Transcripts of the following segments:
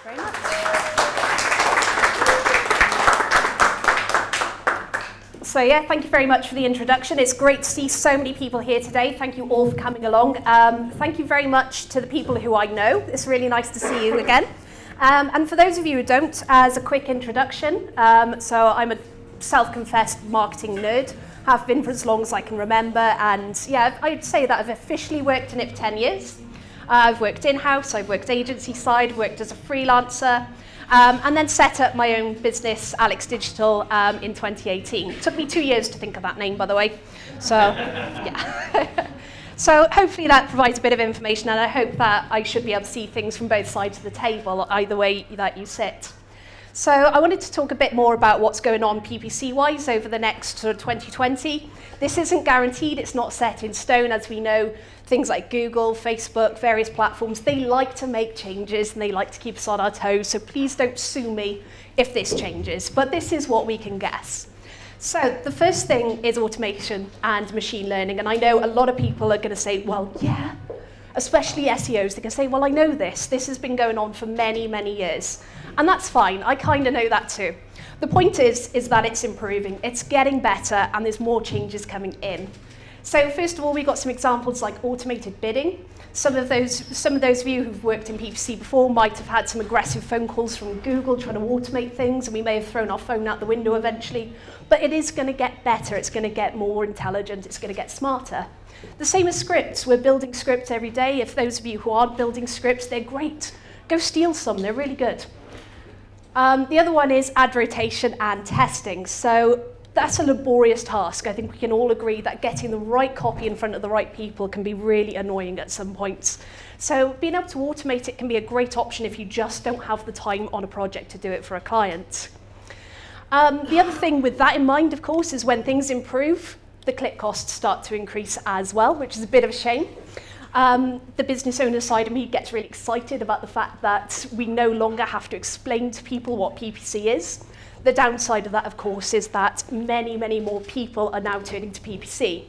Very much. So yeah, thank you very much for the introduction. It's great to see so many people here today. Thank you all for coming along. Thank you very much to the people who I know. It's really nice to see you again. And for those of you who don't, as a quick introduction, so I'm a self-confessed marketing nerd, have been for as long as I can remember, and yeah, I'd say that I've officially worked in it for 10 years. I've worked in-house, I've worked agency side, worked as a freelancer, and then set up my own business, Alix Digital, in 2018. It took me 2 years to think of that name, by the way. So, yeah. So hopefully that provides a bit of information, and I hope that I should be able to see things from both sides of the table, either way that you sit. So I wanted to talk a bit more about what's going on PPC-wise over the next sort of 2020. This isn't guaranteed, it's not set in stone. As we know, things like Google, Facebook, various platforms, they like to make changes and they like to keep us on our toes, so please don't sue me if this changes, but this is what we can guess. So the first thing is automation and machine learning, and I know a lot of people are going to say, well, yeah, especially SEOs, they're going to say, well, I know this has been going on for many, many years. And that's fine, I kind of know that too. The point is that it's improving, it's getting better, and there's more changes coming in. So first of all, we've got some examples like automated bidding. Some of those of you who've worked in PPC before might have had some aggressive phone calls from Google trying to automate things, and we may have thrown our phone out the window eventually. But it is going to get better, it's going to get more intelligent, it's going to get smarter. The same as scripts. We're building scripts every day. If those of you who aren't building scripts, they're great. Go steal some, they're really good. The other one is ad rotation and testing. So that's a laborious task. I think we can all agree that getting the right copy in front of the right people can be really annoying at some points. So being able to automate it can be a great option if you just don't have the time on a project to do it for a client. The other thing with that in mind, of course, is when things improve, the click costs start to increase as well, which is a bit of a shame. The business owner side of me gets really excited about the fact that we no longer have to explain to people what PPC is. The downside of that, of course, is that many, many more people are now turning to PPC.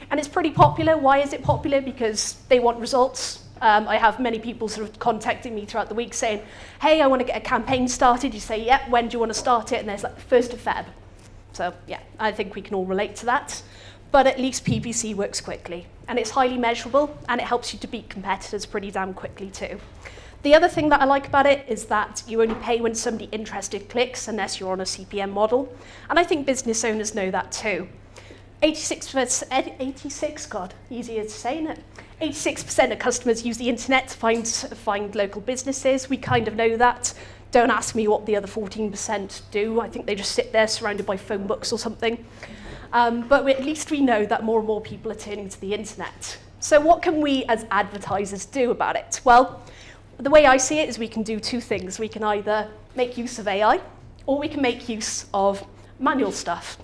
And it's pretty popular. Why is it popular? Because they want results. I have many people sort of contacting me throughout the week saying, hey, I want to get a campaign started. You say, yeah, when do you want to start it? And there's like the 1st of Feb. So yeah, I think we can all relate to that. But at least PPC works quickly, and it's highly measurable, and it helps you to beat competitors pretty damn quickly too. The other thing that I like about it is that you only pay when somebody interested clicks, unless you're on a CPM model, and I think business owners know that too. 86%, God, easier to say, isn't it? 86% of customers use the internet to find local businesses. We kind of know that. Don't ask me what the other 14% do. I think they just sit there surrounded by phone books or something. But at least we know that more and more people are turning to the internet. So what can we as advertisers do about it? Well, the way I see it is we can do two things. We can either make use of AI, or we can make use of manual stuff.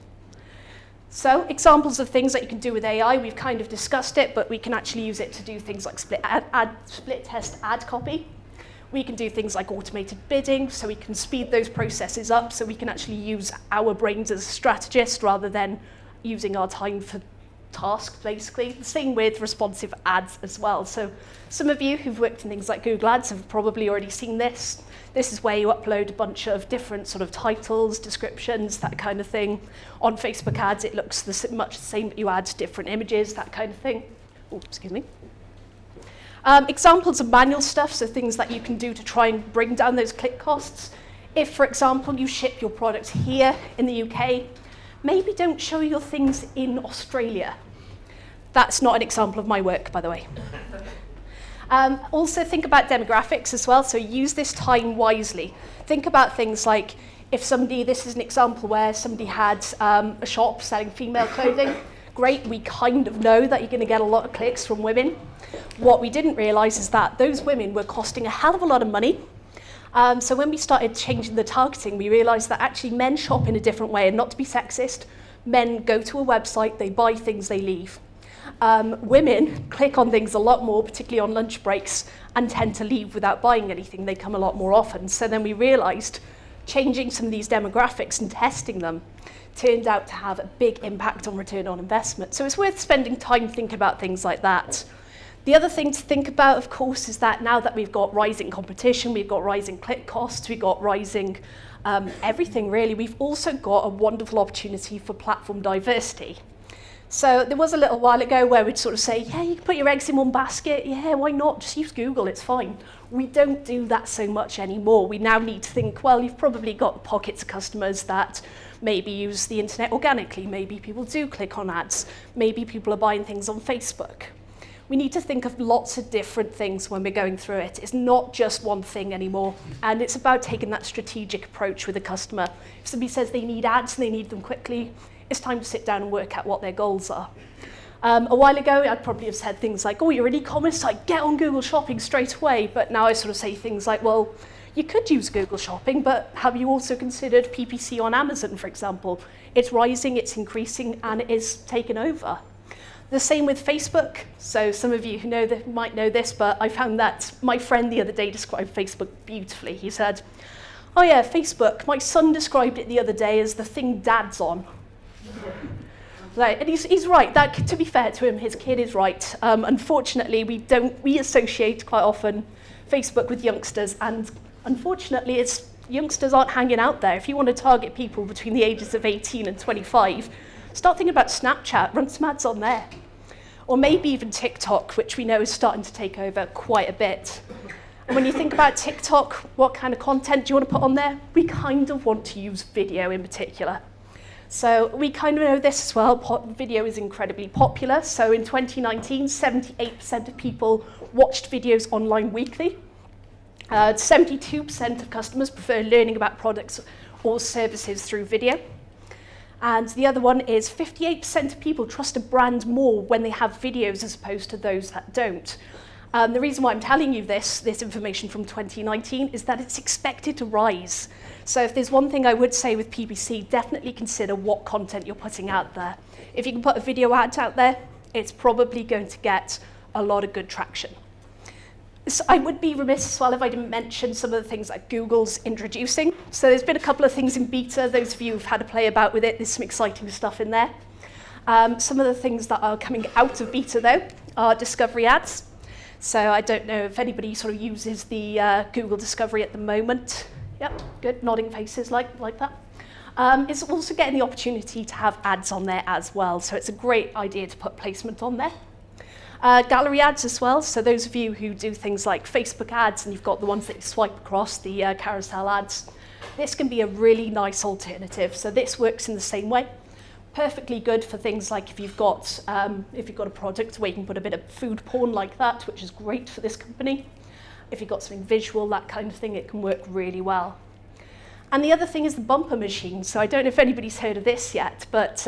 So examples of things that you can do with AI, we've kind of discussed it, but we can actually use it to do things like split test ad copy. We can do things like automated bidding, so we can speed those processes up, so we can actually use our brains as a strategist rather than using our time for tasks, basically. The same with responsive ads as well. So some of you who've worked in things like Google Ads have probably already seen this. This is where you upload a bunch of different sort of titles, descriptions, that kind of thing. On Facebook ads, it looks much the same, but you add different images, that kind of thing. Oh, excuse me. Examples of manual stuff, so things that you can do to try and bring down those click costs. If, for example, you ship your products here in the UK, maybe don't show your things in Australia. That's not an example of my work, by the way. Also think about demographics as well, so use this time wisely. Think about things like if somebody, this is an example where somebody had a shop selling female clothing. Great, we kind of know that you're going to get a lot of clicks from women. What we didn't realise is that those women were costing a hell of a lot of money. So when we started changing the targeting, we realised that actually men shop in a different way, and not to be sexist, men go to a website, they buy things, they leave. Women click on things a lot more, particularly on lunch breaks, and tend to leave without buying anything. They come a lot more often. So then we realised changing some of these demographics and testing them turned out to have a big impact on return on investment. So it's worth spending time thinking about things like that. The other thing to think about, of course, is that now that we've got rising competition, we've got rising click costs, we've got rising everything really, we've also got a wonderful opportunity for platform diversity. So there was a little while ago where we'd sort of say, yeah, you can put your eggs in one basket. Yeah, why not? Just use Google, it's fine. We don't do that so much anymore. We now need to think, well, you've probably got pockets of customers that maybe use the internet organically. Maybe people do click on ads. Maybe people are buying things on Facebook. We need to think of lots of different things when we're going through it. It's not just one thing anymore. And it's about taking that strategic approach with the customer. If somebody says they need ads and they need them quickly, it's time to sit down and work out what their goals are. A while ago, I'd probably have said things like, oh, you're an e-commerce site, get on Google Shopping straight away. But now I sort of say things like, well, you could use Google Shopping, but have you also considered PPC on Amazon, for example? It's rising, it's increasing, and it is taking over. The same with Facebook. So some of you who know that might know this, but I found that my friend the other day described Facebook beautifully. He said, oh yeah, Facebook, my son described it the other day as the thing dad's on. Right, and he's right. That, to be fair to him, his kid is right. Unfortunately, we associate quite often Facebook with youngsters, and unfortunately, youngsters aren't hanging out there. If you want to target people between the ages of 18 and 25, start thinking about Snapchat, run some ads on there. Or maybe even TikTok, which we know is starting to take over quite a bit. And when you think about TikTok, what kind of content do you want to put on there? We kind of want to use video in particular. So we kind of know this as well. Video is incredibly popular. So in 2019, 78% of people watched videos online weekly. 72% of customers prefer learning about products or services through video. And the other one is 58% of people trust a brand more when they have videos as opposed to those that don't. The reason why I'm telling you this information from 2019 is that it's expected to rise. So if there's one thing I would say with PPC, definitely consider what content you're putting out there. If you can put a video ad out there, it's probably going to get a lot of good traction. So I would be remiss as well if I didn't mention some of the things that Google's introducing. So there's been a couple of things in beta. Those of you who've had a play about with it, there's some exciting stuff in there. Some of the things that are coming out of beta, though, are discovery ads. So I don't know if anybody sort of uses the Google Discovery at the moment. Yep, good, nodding faces like that. It's also getting the opportunity to have ads on there as well. So it's a great idea to put placement on there. Gallery ads as well. So those of you who do things like Facebook ads and you've got the ones that you swipe across, the carousel ads, this can be a really nice alternative. So this works in the same way. Perfectly good for things like if you've got a product where you can put a bit of food porn like that, which is great for this company. If you've got something visual, that kind of thing, it can work really well. And the other thing is the bumper machine. So I don't know if anybody's heard of this yet, but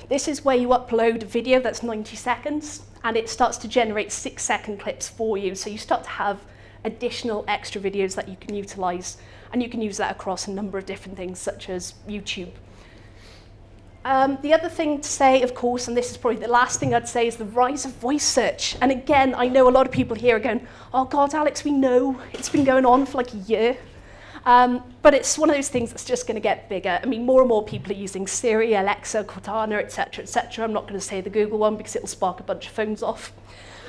this is where you upload a video that's 90 seconds and it starts to generate 6-second clips for you. So you start to have additional extra videos that you can utilize, and you can use that across a number of different things such as YouTube. The other thing to say, of course, and this is probably the last thing I'd say, is the rise of voice search. And again, I know a lot of people here are going, oh God, Alex, we know it's been going on for like a year. But it's one of those things that's just going to get bigger. I mean, more and more people are using Siri, Alexa, Cortana, etc., etc. I'm not going to say the Google one because it'll spark a bunch of phones off.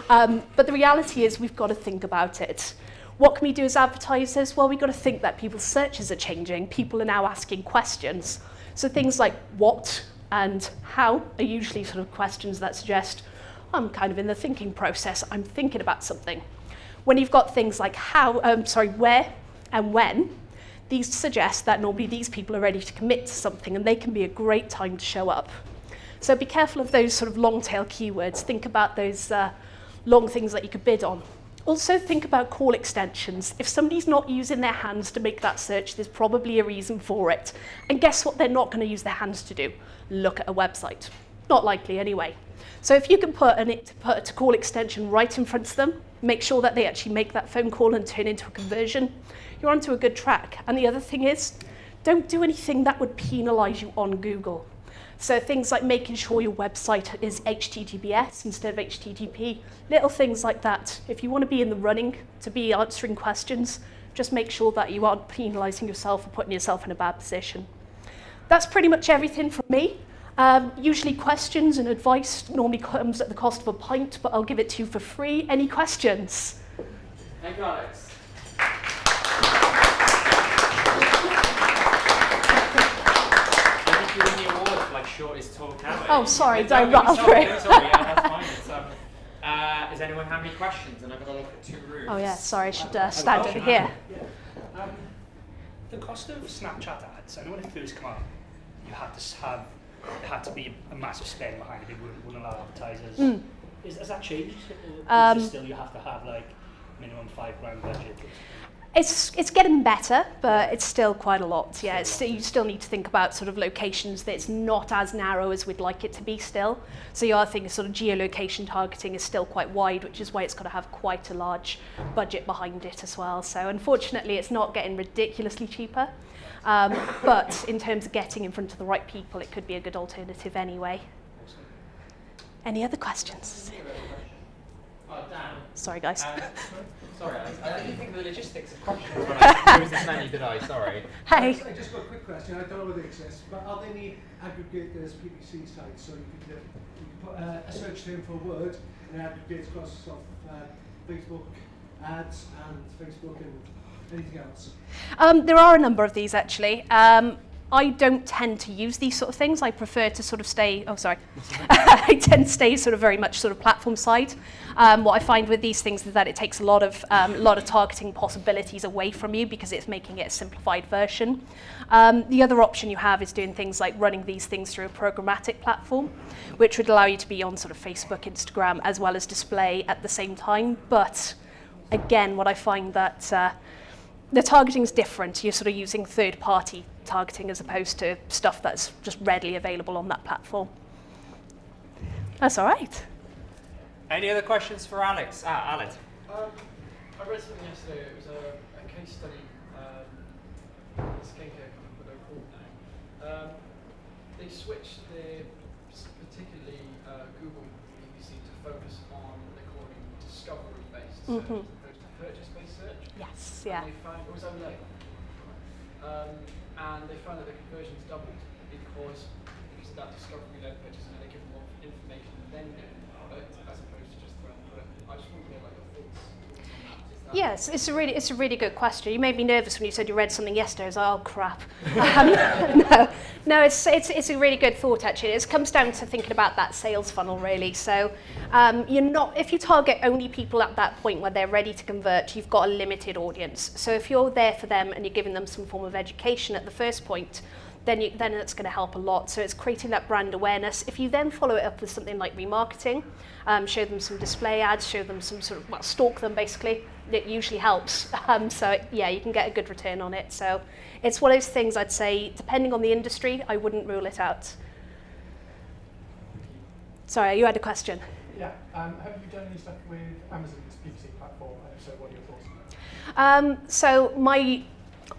But the reality is we've got to think about it. What can we do as advertisers? Well, we've got to think that people's searches are changing. People are now asking questions. So things like what and how are usually sort of questions that suggest, I'm kind of in the thinking process, I'm thinking about something. When you've got things like where and when, these suggest that normally these people are ready to commit to something and they can be a great time to show up. So be careful of those sort of long tail keywords. Think about those long things that you could bid on. Also think about call extensions. If somebody's not using their hands to make that search, there's probably a reason for it. And guess what they're not going to use their hands to do? Look at a website. Not likely anyway. So if you can put a call extension right in front of them, make sure that they actually make that phone call and turn into a conversion, you're onto a good track. And the other thing is, don't do anything that would penalize you on Google. So things like making sure your website is HTTPS instead of HTTP, little things like that. If you want to be in the running to be answering questions, just make sure that you aren't penalizing yourself or putting yourself in a bad position. That's pretty much everything from me. Usually questions and advice normally comes at the cost of a pint, but I'll give it to you for free. Any questions? Thank you, Alex. You win the award for like shortest talk ever. Oh, sorry, don't rattle through. Sorry, yeah, that's fine. Does anyone have any questions? And I've got to look at 2 rooms. Oh yeah, sorry, I should stand over here. Yeah. The cost of Snapchat ads, I know when it first came out, it had to be a massive spend behind it. They wouldn't allow advertisers. Has that changed? Or is it still you have to have like minimum £5,000 budget? It's getting better, but it's still quite a lot. Yeah, you still need to think about sort of locations that's not as narrow as we'd like it to be still. So you are thinking sort of geolocation targeting is still quite wide, which is why it's got to have quite a large budget behind it as well. So unfortunately, it's not getting ridiculously cheaper. But in terms of getting in front of the right people, it could be a good alternative anyway. Any other questions? Dan. Sorry, guys. Sorry, I didn't think of the logistics of questions when I chose this menu, did I? Sorry. Hey. I just got a quick question. I don't know whether they exist, but are there any aggregators, PPC sites, so you could put a search term for a word and it aggregates across Facebook ads and Facebook and anything else? There are a number of these actually. I don't tend to use these sort of things. I prefer to sort of stay, I tend to stay sort of very much sort of platform side. What I find with these things is that it takes a lot of targeting possibilities away from you because it's making it a simplified version. The other option you have is doing things like running these things through a programmatic platform, which would allow you to be on sort of Facebook, Instagram, as well as display at the same time. But again, what I find that the targeting is different. You're sort of using third-party targeting as opposed to stuff that's just readily available on that platform. That's all right. Any other questions for Alex? Alex. I read something yesterday. It was a case study. Skincare company, but they're called now. They switched their, particularly Google PPC, to focus on what they call discovery-based search as opposed to purchase-based search. Yes, yeah. And they found it was Olay. And they found that the conversions doubled because of that discovery-led purchase, and they give more information than the product as opposed to just throwing the product. I just want to hear like your thoughts on that. Yes, it's a really good question. You made me nervous when you said you read something yesterday. I was like, oh crap. No, it's a really good thought actually. It comes down to thinking about that sales funnel really. So if you target only people at that point where they're ready to convert, you've got a limited audience. So if you're there for them and you're giving them some form of education at the first point, then it's going to help a lot. So it's creating that brand awareness. If you then follow it up with something like remarketing, show them some display ads, show them some sort of, stalk them basically, it usually helps. So yeah, you can get a good return on it. So it's one of those things I'd say, depending on the industry, I wouldn't rule it out. Sorry, you had a question. Yeah, have you done any stuff with Amazon's PPC platform, and if so, what are your thoughts on that? So my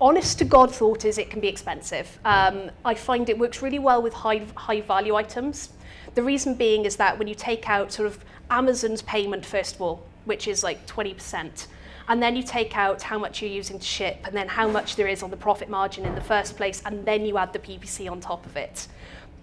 honest to God thought is it can be expensive. I find it works really well with high value items. The reason being is that when you take out sort of Amazon's payment first of all, which is like 20%, and then you take out how much you're using to ship and then how much there is on the profit margin in the first place, and then you add the PPC on top of it.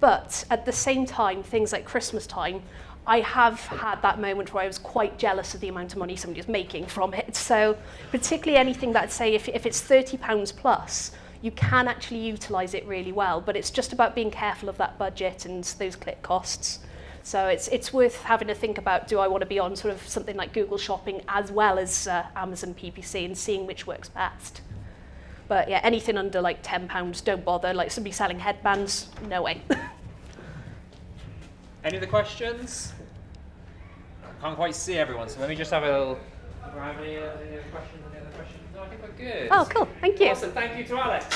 But at the same time, things like Christmas time, I have had that moment where I was quite jealous of the amount of money somebody was making from it. So particularly anything that I'd say if it's £30 plus, you can actually utilise it really well, but it's just about being careful of that budget and those click costs. So it's worth having to think about, do I want to be on sort of something like Google Shopping as well as Amazon PPC and seeing which works best. But yeah, anything under like £10, don't bother. Like somebody selling headbands, no way. Any other questions? I can't quite see everyone, so let me just have a little... Do I have any other questions? No, I think we're good. Oh, cool. Thank you. Awesome. Thank you to Alex.